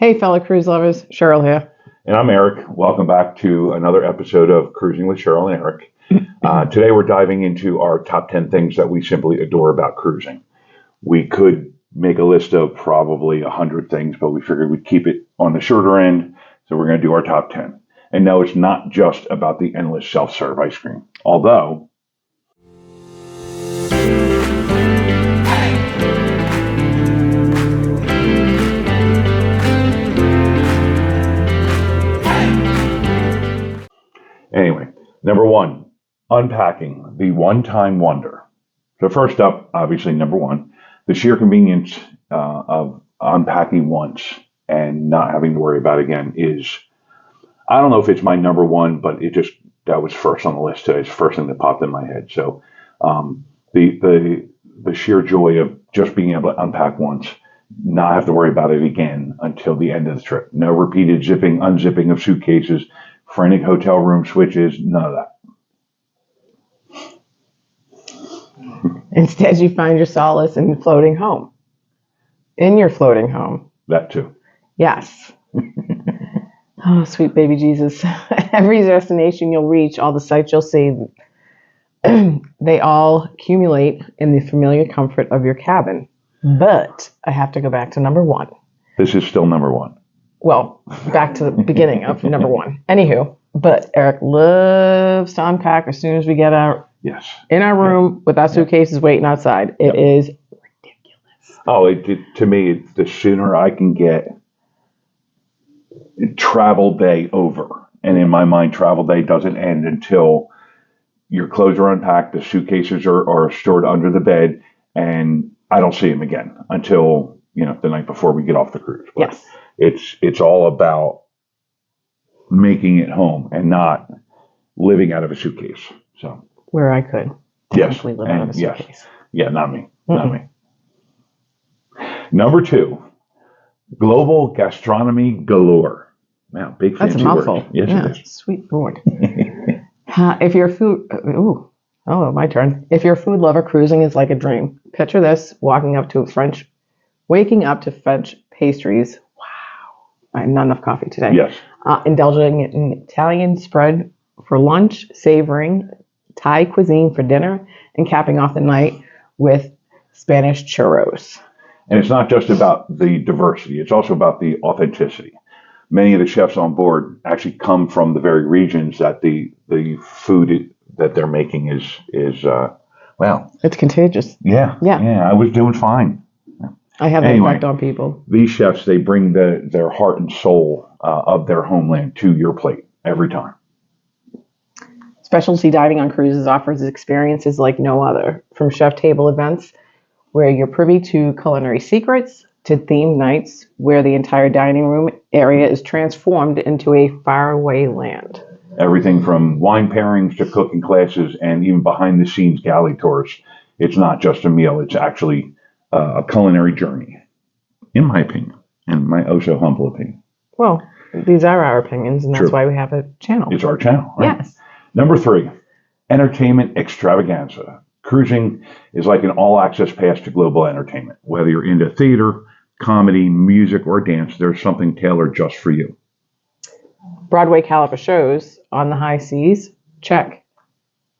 Hey, fellow cruise lovers, Cheryl here. And I'm Eric. Welcome back to another episode of Cruising with Cheryl and Eric. Today we're diving into our top 10 things that we simply adore about cruising. We could make a list of probably 100 things, but we figured we'd keep it on the shorter end, so we're going to do our top 10. And no, it's not just about the endless self-serve ice cream. Although, anyway, number one, unpacking, the one-time wonder. So first up, obviously, number one, the sheer convenience of unpacking once and not having to worry about it again is, I don't know if it's my number one, but that was first on the list today. It's the first thing that popped in my head. So the sheer joy of just being able to unpack once, not have to worry about it again until the end of the trip. No repeated zipping, unzipping of suitcases, frantic hotel room switches, none of that. Instead, you find your solace in floating home. In your floating home. That too. Yes. Oh, sweet baby Jesus. Every destination you'll reach, all the sights you'll see, they all accumulate in the familiar comfort of your cabin. But I have to go back to number one. This is still number one. Well, back to the beginning of number one. Anywho, but Eric loves to unpack as soon as we get out. Yes. In our room with our suitcases waiting outside. It is ridiculous. Oh, to me, the sooner I can get travel day over. And in my mind, travel day doesn't end until your clothes are unpacked, the suitcases are stored under the bed, and I don't see them again until, the night before we get off the cruise. But yes. It's all about making it home and not living out of a suitcase. So where I could technically live out of a suitcase. Yes. Yeah, not me. Not me. Number two, global gastronomy galore. Wow, big fancy That's a mouthful. Word. Yes, yeah, it is. Sweet Lord. If your food, my turn. If your food lover, cruising is like a dream. Picture this: waking up to French pastries. Wow, I have not enough coffee today. Yes. Indulging in Italian spread for lunch, savoring Thai cuisine for dinner, and capping off the night with Spanish churros. And it's not just about the diversity; it's also about the authenticity. Many of the chefs on board actually come from the very regions that the food that they're making is it's contagious. Yeah. I was doing fine. I have that effect on people. These chefs, they bring their heart and soul of their homeland to your plate every time. Specialty dining on cruises offers experiences like no other, from chef table events where you're privy to culinary secrets, to themed nights where the entire dining room area is transformed into a faraway land. Everything from wine pairings to cooking classes and even behind the scenes galley tours. It's not just a meal, it's actually a culinary journey, in my opinion, and my oh so humble opinion. Well, these are our opinions, and that's why we have a channel. It's our channel, right? Yes. Number three, entertainment extravaganza. Cruising is like an all-access pass to global entertainment. Whether you're into theater, comedy, music, or dance, there's something tailored just for you. Broadway caliber shows on the high seas, check.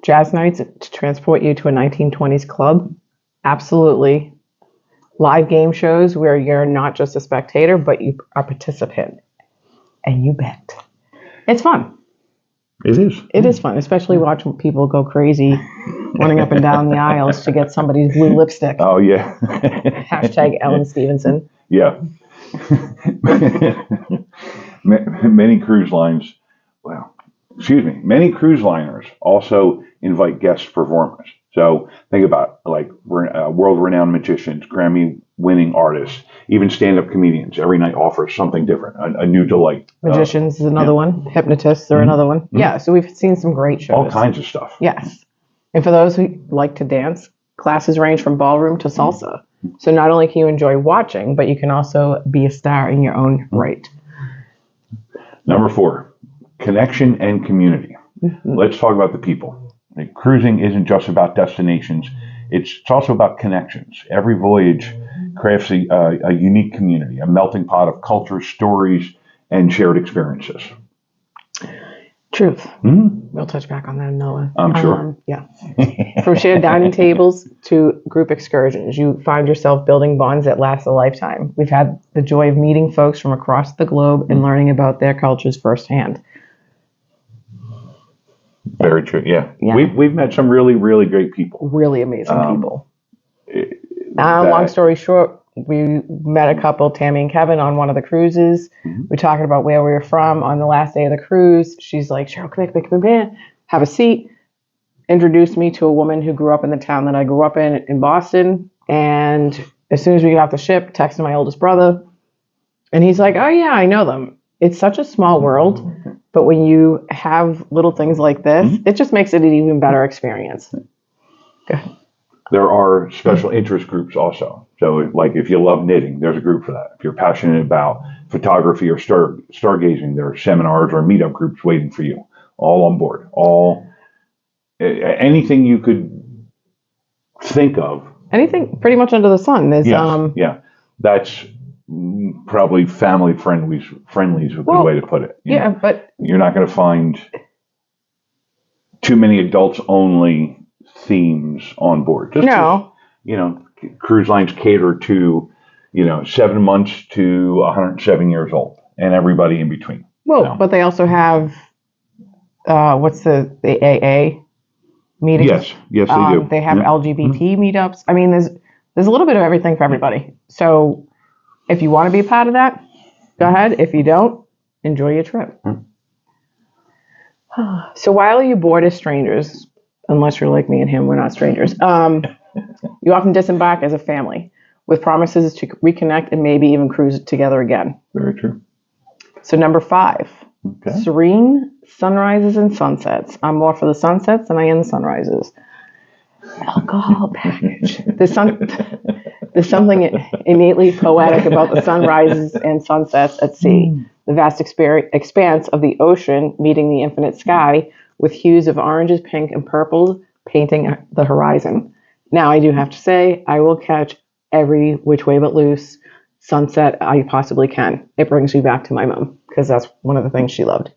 Jazz nights to transport you to a 1920s club, absolutely. Live game shows where you're not just a spectator, but you are a participant. And you bet. It's fun. It is. It is fun, especially watching people go crazy running up and down the aisles to get somebody's blue lipstick. Oh, yeah. Hashtag Ellen Stevenson. Yeah. Many cruise liners also invite guest performers. So think about world-renowned magicians, Grammy-winning artists, even stand-up comedians. Every night offers something different, a new delight. Magicians is another one. Hypnotists are another one. Mm-hmm. Yeah, so we've seen some great shows. All kinds of stuff. Yes. And for those who like to dance, classes range from ballroom to salsa. So not only can you enjoy watching, but you can also be a star in your own right. Number four, connection and community. Mm-hmm. Let's talk about the people. Cruising isn't just about destinations. It's also about connections. Every voyage crafts a unique community, a melting pot of cultures, stories, and shared experiences. Truth. Mm-hmm. We'll touch back on that in another. I'm sure. Yeah. From shared dining tables to group excursions, you find yourself building bonds that last a lifetime. We've had the joy of meeting folks from across the globe and learning about their cultures firsthand. Very true. Yeah. Yeah. We've met some really, really great people. Really amazing people. Long story short, we met a couple, Tammy and Kevin, on one of the cruises. Mm-hmm. We're talking about where we were from on the last day of the cruise. She's like, Cheryl, come in, have a seat. Introduced me to a woman who grew up in the town that I grew up in Boston. And as soon as we got off the ship, texted my oldest brother. And he's like, oh, yeah, I know them. It's such a small world. But when you have little things like this, it just makes it an even better experience. Go ahead. There are special interest groups also. So, like, if you love knitting, there's a group for that. If you're passionate about photography or stargazing, there are seminars or meetup groups waiting for you, all on board. Anything you could think of. Anything pretty much under the sun. There's, yeah. That's probably family friendly is a good way to put it. Yeah, but you're not going to find too many adults only themes on board. No. Cruise lines cater to, 7 months to 107 years old and everybody in between. Well, but they also have, what's the AA meetings? Yes, they do. They have LGBT meetups. I mean, there's a little bit of everything for everybody. So if you want to be a part of that, go ahead. If you don't, enjoy your trip. So while you board as strangers, unless you're like me and him, we're not strangers. You often disembark as a family with promises to reconnect and maybe even cruise together again. Very true. So number 5, serene sunrises and sunsets. I'm more for the sunsets than I am the sunrises. Alcohol package. There's something innately poetic about the sunrises and sunsets at sea. The vast expanse of the ocean meeting the infinite sky with hues of oranges, pink, and purple painting the horizon. Now, I do have to say, I will catch every which way but loose sunset I possibly can. It brings me back to my mom, because that's one of the things she loved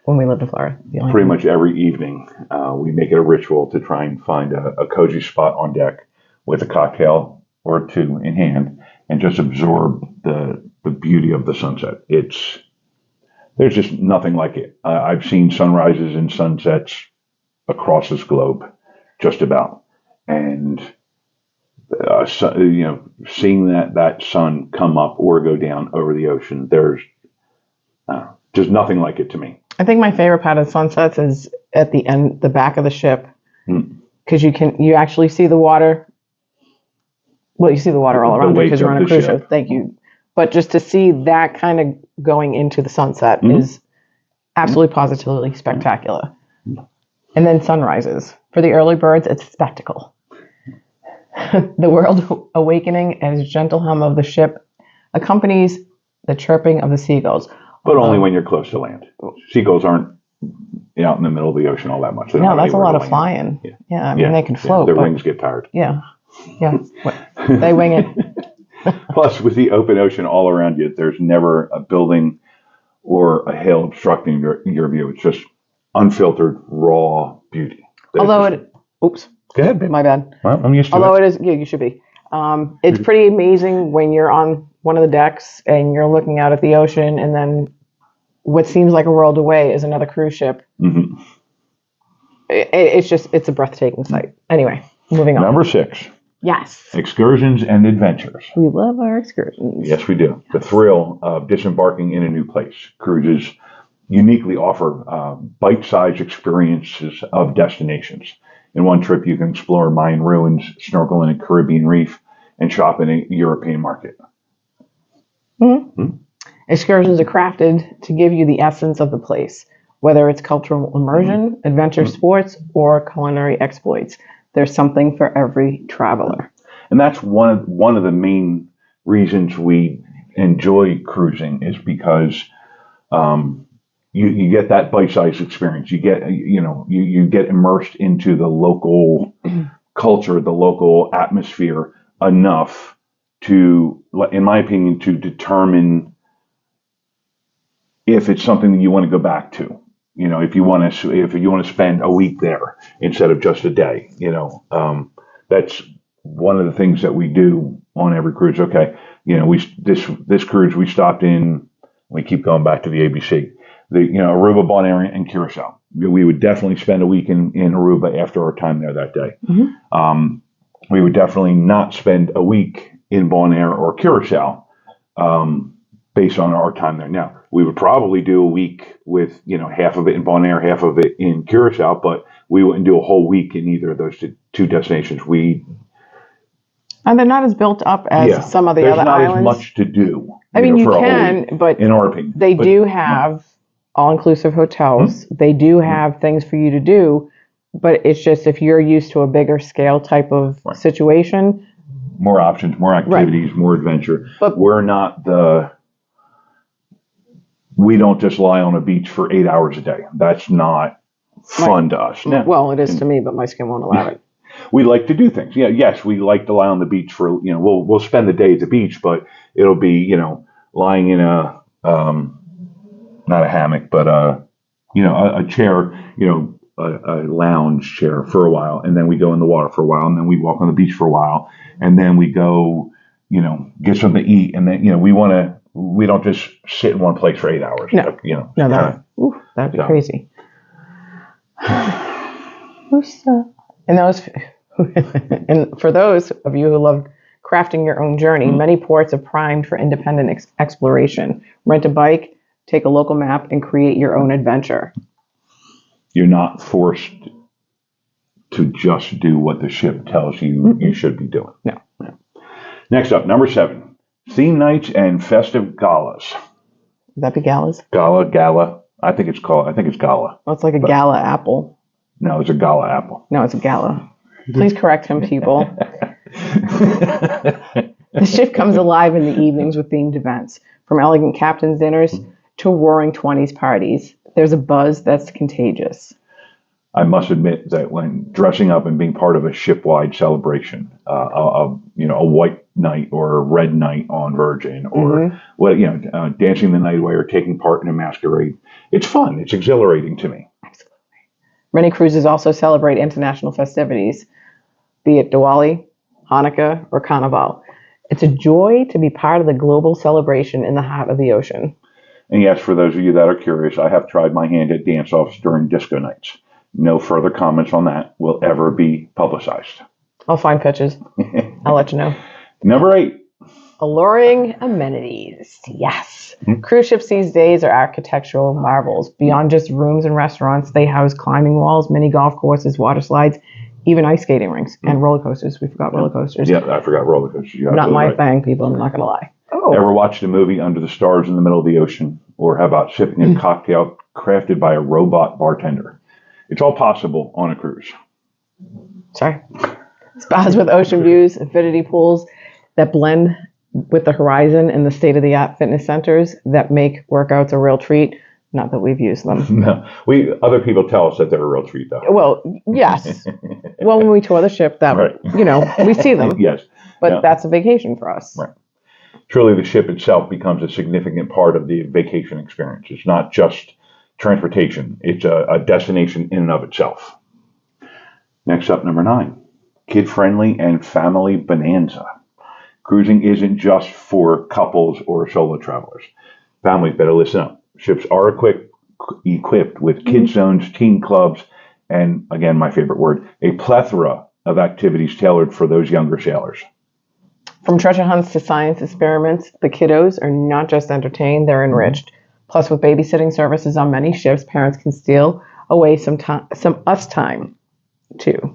when we lived in Florida. Pretty much every evening, we make it a ritual to try and find a cozy spot on deck with a cocktail or two in hand and just absorb the beauty of the sunset. There's just nothing like it. I've seen sunrises and sunsets across this globe, just about. And, seeing that sun come up or go down over the ocean, there's just nothing like it to me. I think my favorite part of sunsets is at the end, the back of the ship, because you actually see the water. Well, you see the water all around you because you're on a cruise ship. Thank you. But just to see that kind of going into the sunset is absolutely positively spectacular. And then sunrises. For the early birds, it's a spectacle. The world awakening as gentle hum of the ship accompanies the chirping of the seagulls. But only when you're close to land. Seagulls aren't out in the middle of the ocean all that much. No, that's a lot of flying. Yeah, I mean, they can float. Their wings get tired. Yeah. They wing it. Plus, with the open ocean all around you, there's never a building or a hill obstructing your view. It's just unfiltered, raw beauty. Oops. Go ahead, babe. My bad. Well, I'm used to it is, yeah, you should be. It's pretty amazing when you're on one of the decks and you're looking out at the ocean, and then what seems like a world away is another cruise ship. Mm-hmm. It's a breathtaking sight. Anyway, moving on. Number 6. Yes. Excursions and adventures. We love our excursions. Yes, we do. Yes. The thrill of disembarking in a new place. Cruises uniquely offer bite-sized experiences of destinations. In one trip, you can explore Mayan ruins, snorkel in a Caribbean reef, and shop in a European market. Excursions are crafted to give you the essence of the place, whether it's cultural immersion, adventure sports, or culinary exploits. There's something for every traveler. And that's one of the main reasons we enjoy cruising, is because you get that bite-sized experience. You get you get immersed into the local culture, the local atmosphere enough in my opinion, to determine if it's something that you want to go back to. If you want to spend a week there instead of just a day. That's one of the things that we do on every cruise. Okay, this cruise we stopped in. We keep going back to the ABC, Aruba, Bonaire, and Curacao. We would definitely spend a week in Aruba after our time there that day. Mm-hmm. We would definitely not spend a week in Bonaire or Curacao based on our time there. Now, we would probably do a week with, half of it in Bonaire, half of it in Curacao, but we wouldn't do a whole week in either of those two destinations. And they're not as built up as some of the other islands. There's not as much to do. I mean, you can, but in our opinion, they do have all-inclusive hotels. Mm-hmm. They do have things for you to do, but it's just if you're used to a bigger scale type of situation. More options, more activities, more adventure. But we don't just lie on a beach for 8 hours a day. That's not fun to us. No. Well, it is to me, but my skin won't allow it. We like to do things. Yeah, yes, we like to lie on the beach for, we'll spend the day at the beach, but it'll be, lying in a, not a hammock, but a chair, a lounge chair for a while, and then we go in the water for a while, and then we walk on the beach for a while, and then we go, get something to eat, and then, we don't just sit in one place for 8 hours. No, that'd be crazy. And for those of you who love crafting your own journey, many ports are primed for independent exploration. Rent a bike, take a local map, and create your own adventure. You're not forced to just do what the ship tells you you should be doing. No. Next up, number 7, theme nights and festive galas. Would that be galas? Gala. I think it's gala. Well, it's like a gala apple. No, it's a gala apple. No, it's a gala. Please correct him, people. The ship comes alive in the evenings with themed events, from elegant captain's dinners to roaring 20s parties. There's a buzz that's contagious. I must admit that when dressing up and being part of a ship-wide celebration, a white night or a red night on Virgin, or dancing the night away or taking part in a masquerade, it's fun. It's exhilarating to me. Absolutely. Many cruises also celebrate international festivities, be it Diwali, Hanukkah, or Carnival. It's a joy to be part of the global celebration in the heart of the ocean. And yes, for those of you that are curious, I have tried my hand at dance-offs during disco nights. No further comments on that will ever be publicized. I'll find pictures. I'll let you know. Number 8. Alluring amenities. Yes. Mm-hmm. Cruise ships these days are architectural marvels. Beyond just rooms and restaurants, they house climbing walls, mini golf courses, water slides, even ice skating rinks, and roller coasters. We forgot roller coasters. Yeah, I forgot roller coasters. Not my thing, people. I'm not going to lie. Oh. Ever watched a movie under the stars in the middle of the ocean? Or how about sipping a cocktail crafted by a robot bartender? It's all possible on a cruise. Sorry. Spas with ocean views, infinity pools that blend with the horizon, and the state-of-the-art fitness centers that make workouts a real treat. Not that we've used them. No, other people tell us that they're a real treat, though. Well, yes. Well, when we tour the ship, we see them. Yes. But that's a vacation for us. Right. Truly, the ship itself becomes a significant part of the vacation experience. It's not just transportation. It's a destination in and of itself. Next up, number 9, kid-friendly and family bonanza. Cruising isn't just for couples or solo travelers. Families better listen up. Ships are equipped with kid zones, teen clubs, and, again, my favorite word, a plethora of activities tailored for those younger sailors. From treasure hunts to science experiments, the kiddos are not just entertained, they're enriched. Plus, with babysitting services on many ships, parents can steal away some us time, too.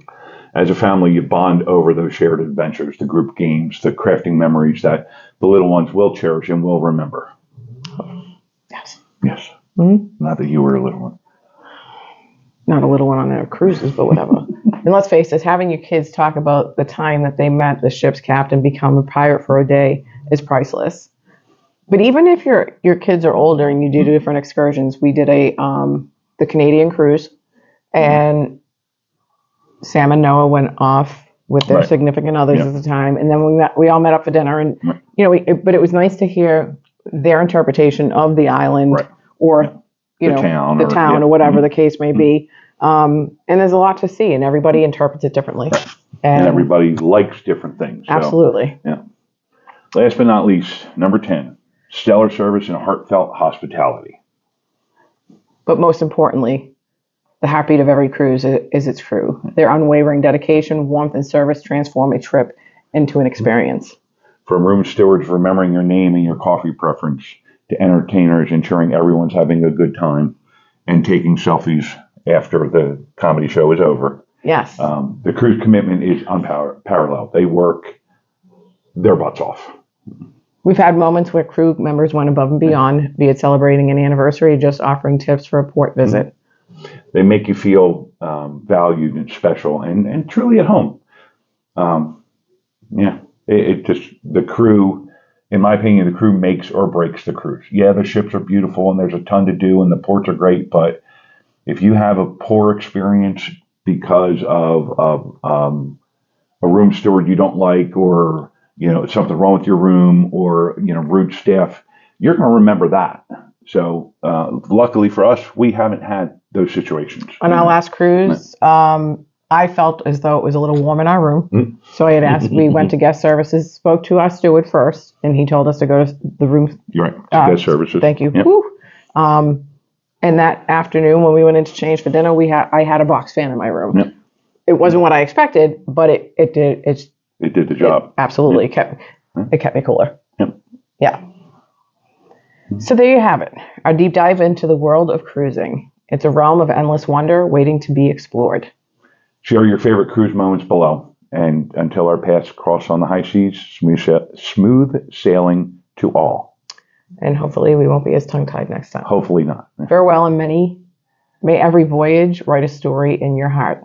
As a family, you bond over those shared adventures, the group games, the crafting memories that the little ones will cherish and will remember. Yes. Yes. Mm-hmm. Not that you were a little one. Not a little one on their cruises, but whatever. And let's face it, having your kids talk about the time that they met the ship's captain become a pirate for a day is priceless. But even if your kids are older and you do different excursions, we did the Canadian cruise, and Sam and Noah went off with their Right. significant others Yeah. at the time, and then we all met up for dinner, and Right. but it was nice to hear their interpretation of the island, Right. or The town, the or town, yeah. or whatever the case may be. And there's a lot to see, and everybody interprets it differently. And everybody likes different things. So, Absolutely. yeah. Last but not least, number 10, stellar service and heartfelt hospitality. But most importantly, the heartbeat of every cruise is its crew. Their unwavering dedication, warmth, and service transform a trip into an experience. From room stewards remembering your name and your coffee preference, to entertainers ensuring everyone's having a good time and taking selfies after the comedy show is over. Yes. The cruise commitment is unparalleled. They work their butts off. We've had moments where crew members went above and beyond, be it celebrating an anniversary or just offering tips for a port visit. They make you feel valued and special and truly at home. It just, the crew, in my opinion, the crew makes or breaks the cruise. Yeah, the ships are beautiful and there's a ton to do and the ports are great, but if you have a poor experience because of a room steward you don't like, or something wrong with your room, or rude staff, you're going to remember that. So luckily for us, we haven't had those situations. On our last cruise, I felt as though it was a little warm in our room. So I had asked, we went to guest services, spoke to our steward first, and he told us to go to the room. You're right. Guest services. Thank you. Yep. Woo. And that afternoon when we went in to change for dinner, I had a box fan in my room. Yep. It wasn't what I expected, but it did. It did the job. Absolutely. Yep. It kept me cooler. Yep. Yeah. So there you have it. Our deep dive into the world of cruising. It's a realm of endless wonder waiting to be explored. Share your favorite cruise moments below. And until our paths cross on the high seas, smooth sailing to all. And hopefully we won't be as tongue-tied next time. Hopefully not. Farewell, and may every voyage write a story in your heart.